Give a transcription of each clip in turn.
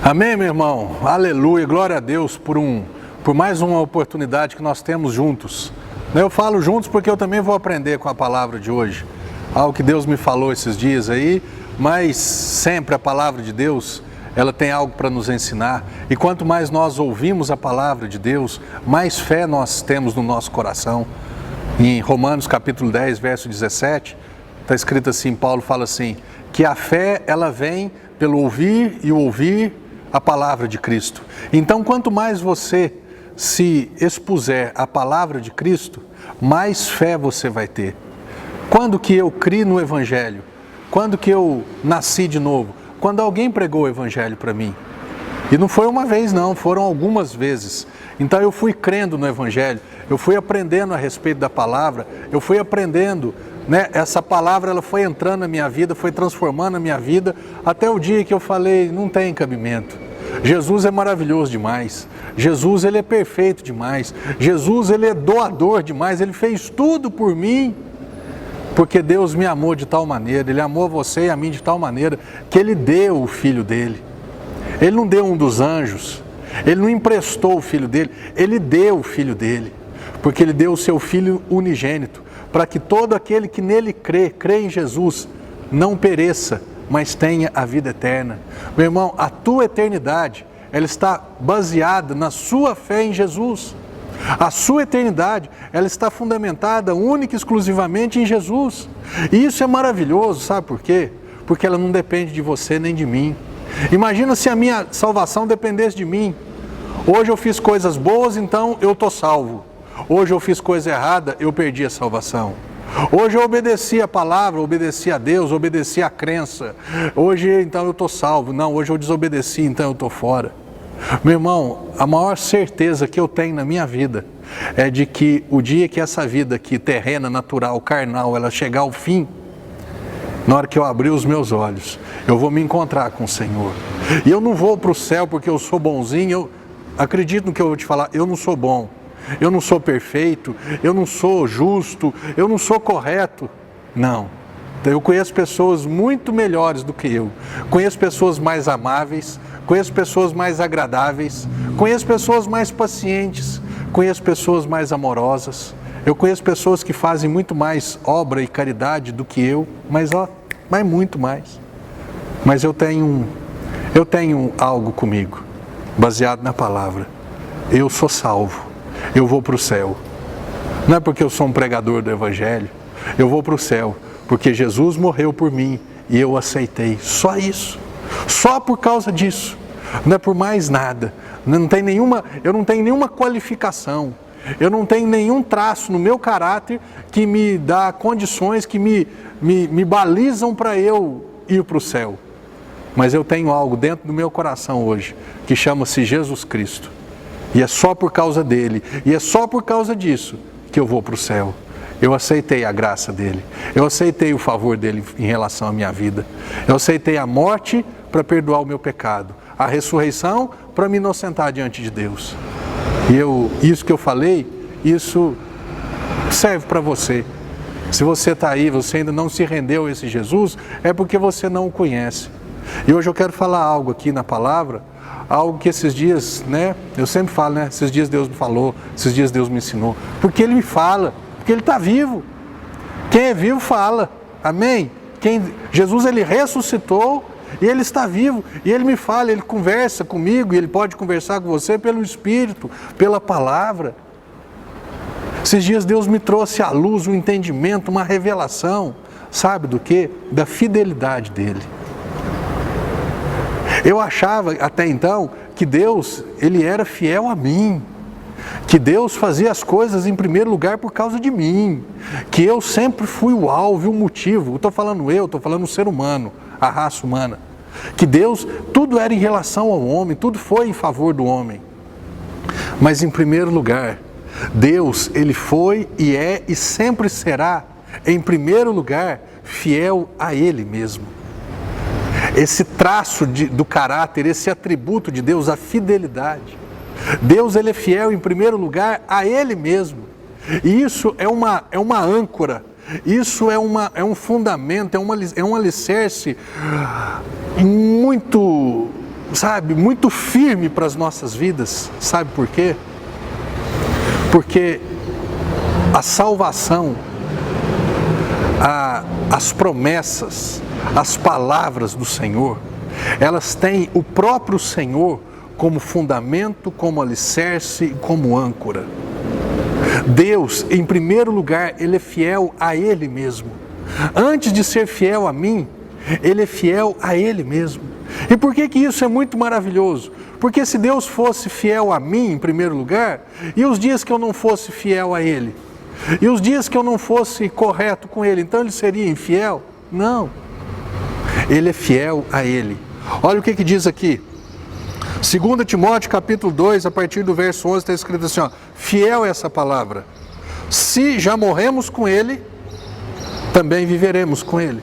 Amém, meu irmão? Aleluia, glória a Deus por mais uma oportunidade que nós temos juntos. Eu falo juntos porque eu também vou aprender com a palavra de hoje. Algo que Deus me falou esses dias aí, mas sempre a palavra de Deus, ela tem algo para nos ensinar. E quanto mais nós ouvimos a palavra de Deus, mais fé nós temos no nosso coração. Em Romanos capítulo 10, verso 17, está escrito assim, Paulo fala assim, que a fé ela vem pelo ouvir e ouvir a palavra de Cristo. Então, quanto mais você se expuser à palavra de Cristo, mais fé você vai ter. Quando que eu criei no Evangelho? Quando que eu nasci de novo? Quando alguém pregou o Evangelho para mim. E não foi uma vez não, foram algumas vezes. Então eu fui crendo no Evangelho, eu fui aprendendo a respeito da palavra, eu fui aprendendo, essa palavra ela foi entrando na minha vida, foi transformando a minha vida, até o dia que eu falei, não tem cabimento. Jesus é maravilhoso demais, Jesus ele é perfeito demais, Jesus ele é doador demais, ele fez tudo por mim, porque Deus me amou de tal maneira, ele amou você e a mim de tal maneira, que ele deu o Filho dele. Ele não deu um dos anjos, ele não emprestou o Filho dele, ele deu o Filho dele, porque ele deu o seu Filho unigênito, para que todo aquele que nele crê em Jesus, não pereça, mas tenha a vida eterna. Meu irmão, a tua eternidade, ela está baseada na sua fé em Jesus. A sua eternidade, ela está fundamentada única e exclusivamente em Jesus. E isso é maravilhoso, sabe por quê? Porque ela não depende de você nem de mim. Imagina se a minha salvação dependesse de mim. Hoje eu fiz coisas boas, então eu estou salvo. Hoje eu fiz coisa errada, eu perdi a salvação. Hoje eu obedeci a palavra, obedeci a Deus, obedeci a crença. Hoje então eu estou salvo. Não, hoje eu desobedeci, então eu estou fora. Meu irmão, a maior certeza que eu tenho na minha vida é de que o dia que essa vida aqui, terrena, natural, carnal, ela chegar ao fim, na hora que eu abrir os meus olhos, eu vou me encontrar com o Senhor. E eu não vou para o céu porque eu sou bonzinho, eu acredito no que eu vou te falar, eu não sou bom. Eu não sou perfeito, eu não sou justo, eu não sou correto. Não. Eu conheço pessoas muito melhores do que eu. Conheço pessoas mais amáveis, conheço pessoas mais agradáveis, conheço pessoas mais pacientes, conheço pessoas mais amorosas. Eu conheço pessoas que fazem muito mais obra e caridade do que eu, mas muito mais. Mas eu tenho algo comigo, baseado na palavra. Eu sou salvo. Eu vou para o céu. Não é porque eu sou um pregador do Evangelho. Eu vou para o céu porque Jesus morreu por mim e eu aceitei. Só isso. Só por causa disso. Não é por mais nada. Eu não tenho nenhuma qualificação. Eu não tenho nenhum traço no meu caráter que me dá condições, que me balizam para eu ir para o céu. Mas eu tenho algo dentro do meu coração hoje que chama-se Jesus Cristo. E é só por causa dele, e é só por causa disso que eu vou para o céu. Eu aceitei a graça dele, eu aceitei o favor dele em relação à minha vida. Eu aceitei a morte para perdoar o meu pecado, a ressurreição para me inocentar diante de Deus. E isso que eu falei, isso serve para você. Se você está aí, você ainda não se rendeu a esse Jesus, é porque você não o conhece. E hoje eu quero falar algo aqui na palavra, algo que esses dias, eu sempre falo, esses dias Deus me falou, esses dias Deus me ensinou, porque Ele me fala, porque Ele está vivo. Quem é vivo fala, amém? Jesus Ele ressuscitou e Ele está vivo, e Ele me fala, Ele conversa comigo, e Ele pode conversar com você pelo Espírito, pela palavra. Esses dias Deus me trouxe à luz um entendimento, uma revelação, sabe do quê? Da fidelidade dEle. Eu achava até então que Deus, Ele era fiel a mim, que Deus fazia as coisas em primeiro lugar por causa de mim, que eu sempre fui o alvo e o motivo. Estou falando o ser humano, a raça humana, que Deus, tudo era em relação ao homem, tudo foi em favor do homem. Mas em primeiro lugar, Deus, Ele foi e é e sempre será, em primeiro lugar, fiel a Ele mesmo. Esse traço do caráter, esse atributo de Deus, a fidelidade. Deus Ele é fiel em primeiro lugar a Ele mesmo. E isso é uma âncora, isso é um fundamento, é um alicerce muito sabe, muito firme para as nossas vidas. Sabe por quê? Porque a salvação, as promessas, as palavras do Senhor, elas têm o próprio Senhor como fundamento, como alicerce e como âncora. Deus, em primeiro lugar, Ele é fiel a Ele mesmo. Antes de ser fiel a mim, Ele é fiel a Ele mesmo. E por que isso é muito maravilhoso? Porque se Deus fosse fiel a mim, em primeiro lugar, e os dias que eu não fosse fiel a Ele? E os dias que eu não fosse correto com Ele, então Ele seria infiel? Não. Ele é fiel a Ele. Olha o que diz aqui. 2 Timóteo capítulo 2, a partir do verso 11, está escrito assim, ó, fiel é essa palavra. Se já morremos com Ele, também viveremos com Ele.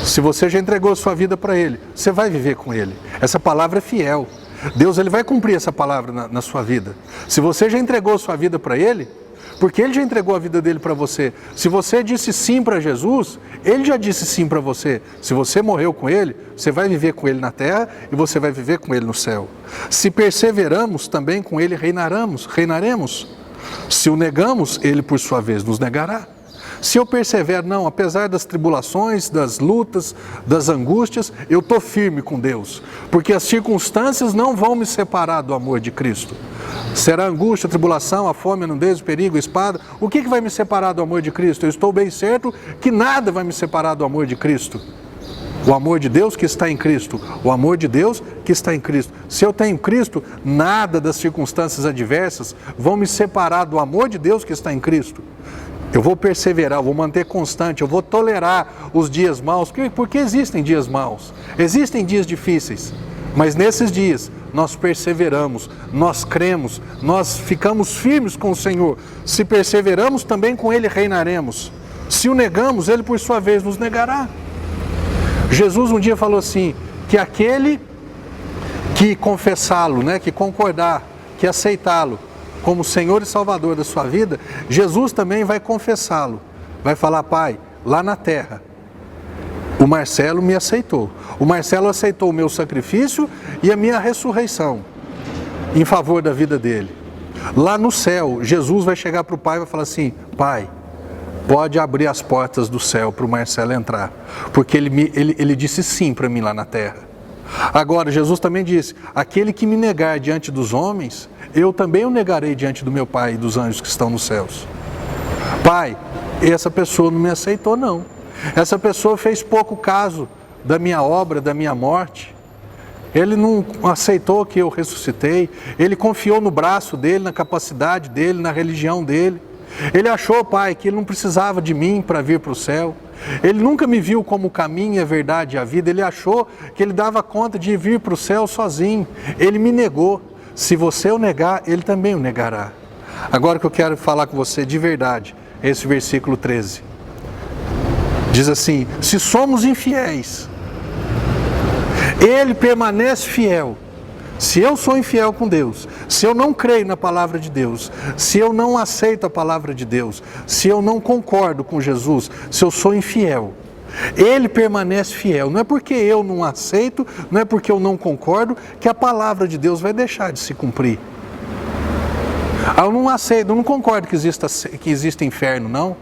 Se você já entregou sua vida para Ele, você vai viver com Ele. Essa palavra é fiel. Deus, Ele vai cumprir essa palavra na sua vida. Se você já entregou sua vida para Ele, porque Ele já entregou a vida dele para você. Se você disse sim para Jesus, Ele já disse sim para você. Se você morreu com Ele, você vai viver com Ele na terra e você vai viver com Ele no céu. Se perseveramos, também com Ele reinaremos. Se o negamos, Ele por sua vez nos negará. Se eu persevero, não, apesar das tribulações, das lutas, das angústias, eu estou firme com Deus, porque as circunstâncias não vão me separar do amor de Cristo. Será a angústia, a tribulação, a fome, a nudez, o perigo, a espada, o que vai me separar do amor de Cristo? Eu estou bem certo que nada vai me separar do amor de Cristo. O amor de Deus que está em Cristo, o amor de Deus que está em Cristo. Se eu tenho Cristo, nada das circunstâncias adversas vão me separar do amor de Deus que está em Cristo. Eu vou perseverar, eu vou manter constante, eu vou tolerar os dias maus, porque existem dias maus, existem dias difíceis, mas nesses dias nós perseveramos, nós cremos, nós ficamos firmes com o Senhor. Se perseveramos, também com Ele reinaremos. Se o negamos, Ele por sua vez nos negará. Jesus um dia falou assim, que aquele que confessá-lo, que concordar, que aceitá-lo como Senhor e Salvador da sua vida, Jesus também vai confessá-lo. Vai falar, Pai, lá na terra, o Marcelo me aceitou. O Marcelo aceitou o meu sacrifício e a minha ressurreição em favor da vida dele. Lá no céu, Jesus vai chegar para o Pai e vai falar assim, Pai, pode abrir as portas do céu para o Marcelo entrar, porque ele disse sim para mim lá na terra. Agora, Jesus também disse, aquele que me negar diante dos homens, eu também o negarei diante do meu Pai e dos anjos que estão nos céus. Pai, essa pessoa não me aceitou não. Essa pessoa fez pouco caso da minha obra, da minha morte. Ele não aceitou que eu ressuscitei. Ele confiou no braço dele, na capacidade dele, na religião dele. Ele achou, Pai, que ele não precisava de mim para vir para o céu. Ele nunca me viu como o caminho, a verdade e a vida. Ele achou que ele dava conta de vir para o céu sozinho. Ele me negou. Se você o negar, ele também o negará. Agora que eu quero falar com você de verdade, esse versículo 13. Diz assim, se somos infiéis, Ele permanece fiel. Se eu sou infiel com Deus, se eu não creio na palavra de Deus, se eu não aceito a palavra de Deus, se eu não concordo com Jesus, se eu sou infiel, Ele permanece fiel. Não é porque eu não aceito, não é porque eu não concordo, que a palavra de Deus vai deixar de se cumprir. Eu não aceito, eu não concordo que exista inferno, não.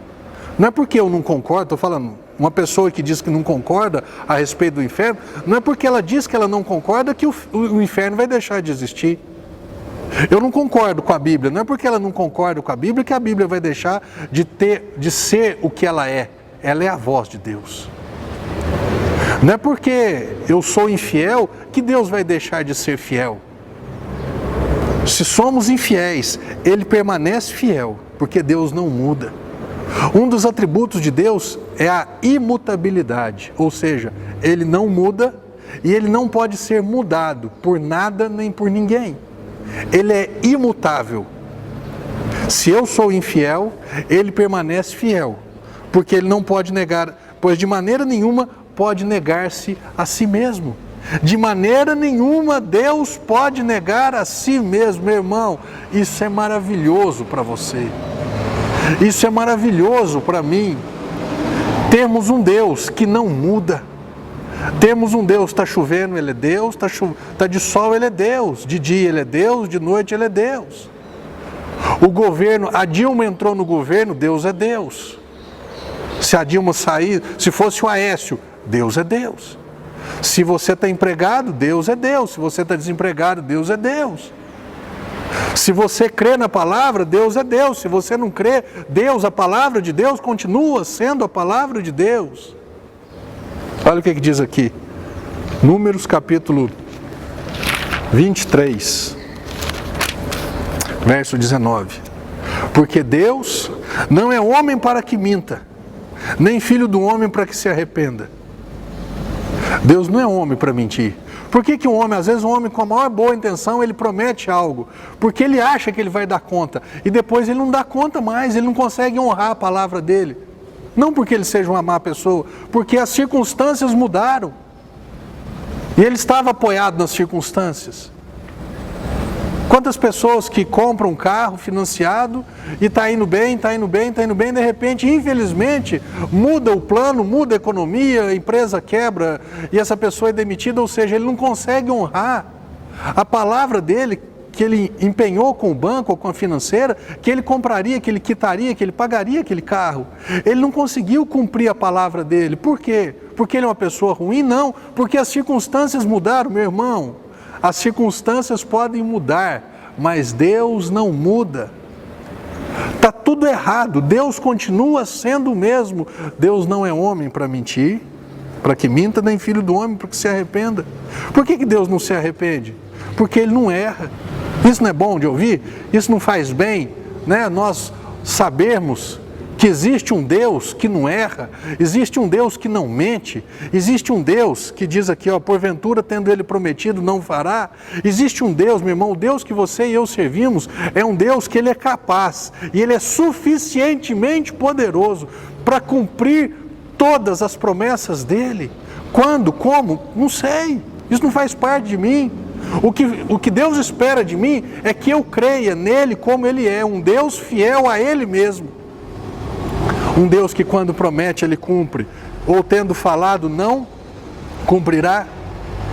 Não é porque eu não concordo, estou falando, uma pessoa que diz que não concorda a respeito do inferno, não é porque ela diz que ela não concorda que o inferno vai deixar de existir. Eu não concordo com a Bíblia, não é porque ela não concorda com a Bíblia que a Bíblia vai deixar de ser o que ela é. Ela é a voz de Deus. Não é porque eu sou infiel que Deus vai deixar de ser fiel. Se somos infiéis, Ele permanece fiel, porque Deus não muda. Um dos atributos de Deus é a imutabilidade, ou seja, Ele não muda e Ele não pode ser mudado por nada nem por ninguém. Ele é imutável. Se eu sou infiel, Ele permanece fiel, porque Ele não pode negar, pois de maneira nenhuma pode negar-se a si mesmo. De maneira nenhuma Deus pode negar a si mesmo, meu irmão. Isso é maravilhoso para você. Isso é maravilhoso para mim. Temos um Deus que não muda. Temos um Deus, está chovendo, Ele é Deus, está de sol, Ele é Deus, de dia Ele é Deus, de noite Ele é Deus. O governo, a Dilma entrou no governo, Deus é Deus. Se a Dilma sair, se fosse o Aécio, Deus é Deus. Se você está empregado, Deus é Deus. Se você está desempregado, Deus é Deus. Se você crê na palavra, Deus é Deus. Se você não crê, Deus, a palavra de Deus, continua sendo a palavra de Deus. Olha o que diz aqui. Números capítulo 23, verso 19. Porque Deus não é homem para que minta, nem filho do homem para que se arrependa. Deus não é homem para mentir. Por que um homem, às vezes um homem com a maior boa intenção, ele promete algo? Porque ele acha que ele vai dar conta, e depois ele não dá conta mais, ele não consegue honrar a palavra dele. Não porque ele seja uma má pessoa, porque as circunstâncias mudaram. E ele estava apoiado nas circunstâncias. Quantas pessoas que compram um carro financiado e está indo bem, de repente, infelizmente, muda o plano, muda a economia, a empresa quebra e essa pessoa é demitida, ou seja, ele não consegue honrar a palavra dele, que ele empenhou com o banco ou com a financeira, que ele compraria, que ele quitaria, que ele pagaria aquele carro. Ele não conseguiu cumprir a palavra dele. Por quê? Porque ele é uma pessoa ruim? Não, porque as circunstâncias mudaram, meu irmão. As circunstâncias podem mudar, mas Deus não muda. Está tudo errado, Deus continua sendo o mesmo. Deus não é homem para mentir, para que minta, nem filho do homem para que se arrependa. Por que Deus não se arrepende? Porque Ele não erra. Isso não é bom de ouvir? Isso não faz bem, né? Nós sabermos que existe um Deus que não erra, existe um Deus que não mente, existe um Deus que diz aqui, ó, porventura tendo Ele prometido não fará. Existe um Deus, meu irmão, o Deus que você e eu servimos é um Deus que Ele é capaz e Ele é suficientemente poderoso para cumprir todas as promessas dEle. Quando? Como? Não sei, isso não faz parte de mim. O que Deus espera de mim é que eu creia nele como Ele é, um Deus fiel a Ele mesmo. Um Deus que quando promete, Ele cumpre. Ou tendo falado, não cumprirá.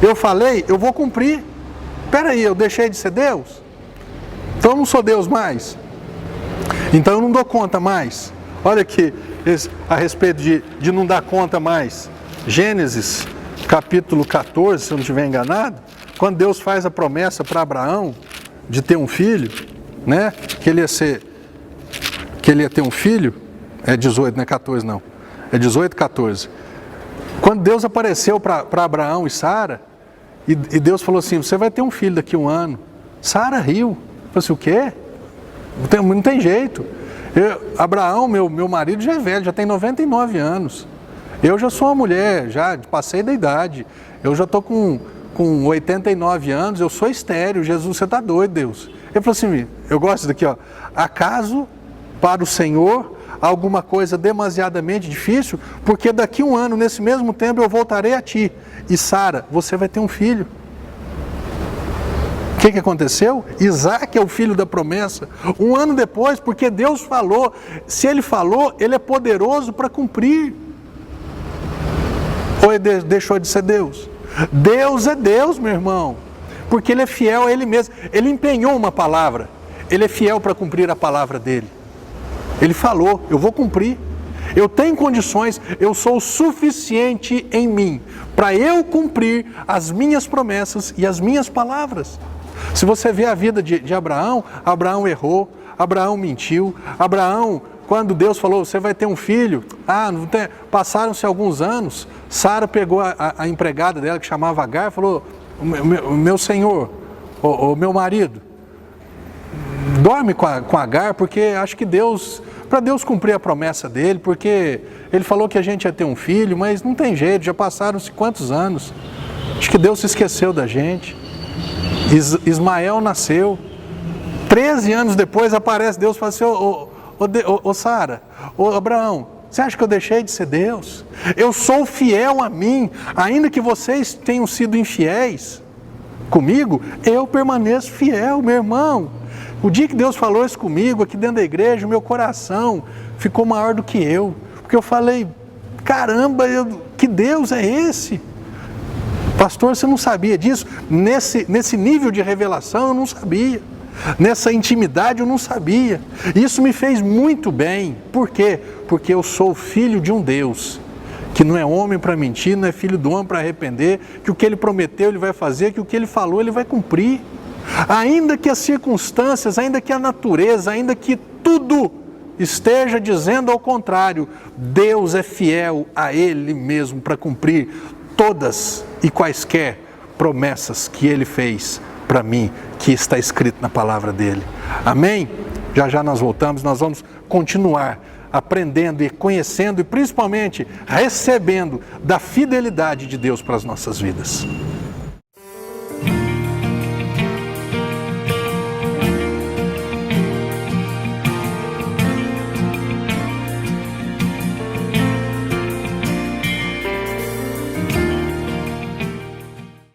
Eu falei, eu vou cumprir. Espera aí, eu deixei de ser Deus? Então eu não sou Deus mais? Então eu não dou conta mais? Olha aqui, a respeito de não dar conta mais. Gênesis, capítulo 14, se eu não estiver enganado, quando Deus faz a promessa para Abraão de ter um filho, né? Que ele ia ter um filho. É 18, não é 14 não. É 18, 14. Quando Deus apareceu para Abraão e Sara, e Deus falou assim, você vai ter um filho daqui a um ano. Sara riu. Falou assim, o quê? Não tem jeito. Abraão, meu marido, já é velho, já tem 99 anos. Eu já sou uma mulher, já passei da idade. Eu já estou com 89 anos, eu sou estéril. Jesus, você está doido, Deus. Ele falou assim, eu gosto disso daqui, ó. Acaso para o Senhor alguma coisa demasiadamente difícil? Porque daqui a um ano, nesse mesmo tempo, eu voltarei a ti. E Sara, você vai ter um filho. O que aconteceu? Isaac é o filho da promessa. Um ano depois, porque Deus falou. Se Ele falou, Ele é poderoso para cumprir. Ou Ele deixou de ser Deus? Deus é Deus, meu irmão. Porque Ele é fiel a Ele mesmo. Ele empenhou uma palavra. Ele é fiel para cumprir a palavra dEle. Ele falou, eu vou cumprir. Eu tenho condições, eu sou suficiente em mim para eu cumprir as minhas promessas e as minhas palavras. Se você vê a vida de Abraão, Abraão errou, Abraão mentiu, Abraão, quando Deus falou, você vai ter um filho, passaram-se alguns anos, Sara pegou a empregada dela, que chamava Agar, e falou, meu senhor, o meu marido, dorme com Agar, porque acho que para Deus cumprir a promessa dele, porque Ele falou que a gente ia ter um filho, mas não tem jeito, já passaram-se quantos anos, acho que Deus se esqueceu da gente. Ismael nasceu, 13 anos depois aparece Deus e fala assim, Sara, Abraão, você acha que eu deixei de ser Deus? Eu sou fiel a mim, ainda que vocês tenham sido infiéis comigo, eu permaneço fiel, meu irmão. O dia que Deus falou isso comigo, aqui dentro da igreja, o meu coração ficou maior do que eu. Porque eu falei, caramba, que Deus é esse? Pastor, você não sabia disso? Nesse nível de revelação eu não sabia. Nessa intimidade eu não sabia. Isso me fez muito bem. Por quê? Porque eu sou filho de um Deus que não é homem para mentir, não é filho do homem para arrepender, que o que ele prometeu ele vai fazer, que o que ele falou ele vai cumprir. Ainda que as circunstâncias, ainda que a natureza, ainda que tudo esteja dizendo ao contrário, Deus é fiel a Ele mesmo para cumprir todas e quaisquer promessas que Ele fez para mim, que está escrito na palavra dEle. Amém? Já já nós voltamos, nós vamos continuar aprendendo e conhecendo e principalmente recebendo da fidelidade de Deus para as nossas vidas.